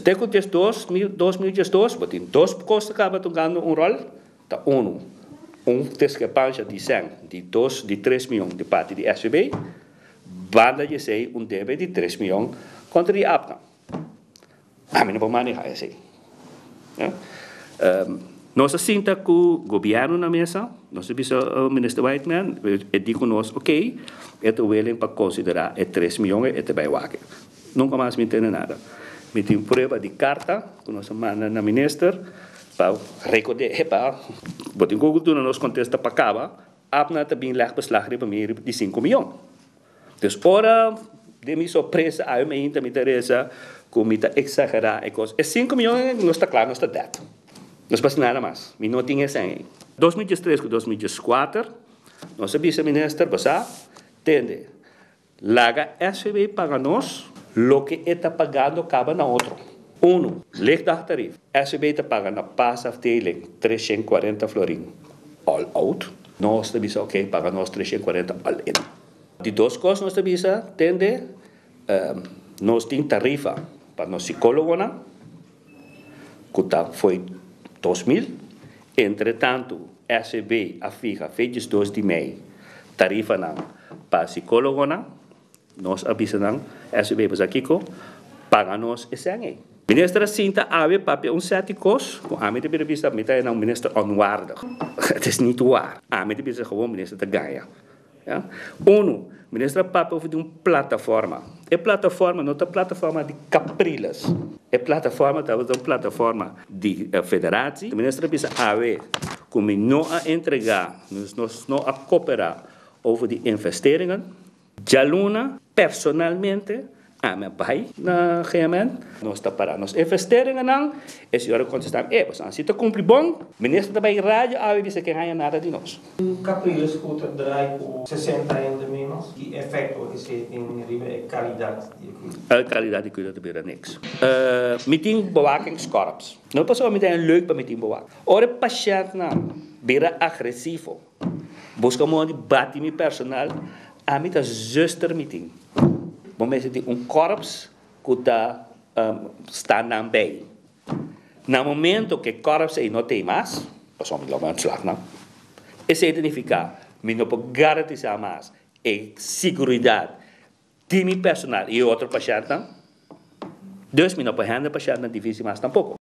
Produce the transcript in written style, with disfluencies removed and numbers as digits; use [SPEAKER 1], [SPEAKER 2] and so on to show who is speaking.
[SPEAKER 1] até que o 2012, botin dois costas acaba tocando rol, tá discrepância de 100, de 3 milhões de parte de SVB, banda de sei débito de 3 milhões contra de APNA. A mim não vou manejar isso aí. Nós sinta que o governo na mesa, nós vimos o ministro Whiteman, ele diz conosco, ok, é willing para considerar 3 milhões e vai wagen. Nunca mais me entende nada. Me tem prova de carta, que nós mandamos na ministra, para recordar, para botar Google nos contesta para cá, APNA também leva beslag de 5 milhões. Dus ora, de minha surpresa, a mim me interessa, como está exagerar, é 5 milhões, não está claro, não está dado. Não passa nada mais. Me não tinha essa aí. 2003 com 2004, nós vice-ministro passar, entende? Laga SVB paga nós, lo que está pagando acaba na outro. Leg da tarifa. SVB está pagando passa afdeling 340 florin all out. Nós está ok, paga nós 340 all in. De duas coisas nós está entende? Nós temos tarifa para nós psicólogo, que foi 2.000. Entretanto, SVB a fija feitos 2 de maio, tarifa para psicólogo, nós avisamos, SVB para aqui, paga nós esse ano. Ministra Sinta ave papel céticos, com a minha vista, me está ministro onwaardig. Het is niet waar. A minha vista gewoon minister te ganha. Ja? Ministra papel de plataforma. É plataforma não é plataforma de Capriles. É plataforma uma plataforma de federatie. O ministro precisa haver como não a entregar, não a cooperar over de investeringen. Jaluna personalmente a meu pai na GMN nós está para nós investeringen não. E se eu contestar, se tu cumpre bom, ministro também rádio a ver se que ganha nada de nós.
[SPEAKER 2] Capriles contra draai por 60 anos menos, que efeito esse em a qualidade
[SPEAKER 1] de qualidade de cuidado de niks. Meeting bewakingskorps. Não passou meteen leuk para meeting bewaking. Ora patiënt não, bera agressivo. Buscamos um debate met personal, a mim tá zuster meeting. Bom, mas tem corps que está na bem. No momento que o corps não tem mais, passou me logo slag não. Isso significa que não pode garantizar mais a segurança de meu personal e outro paciente não. Dus não pode handle paciente na divisão mais tampouco.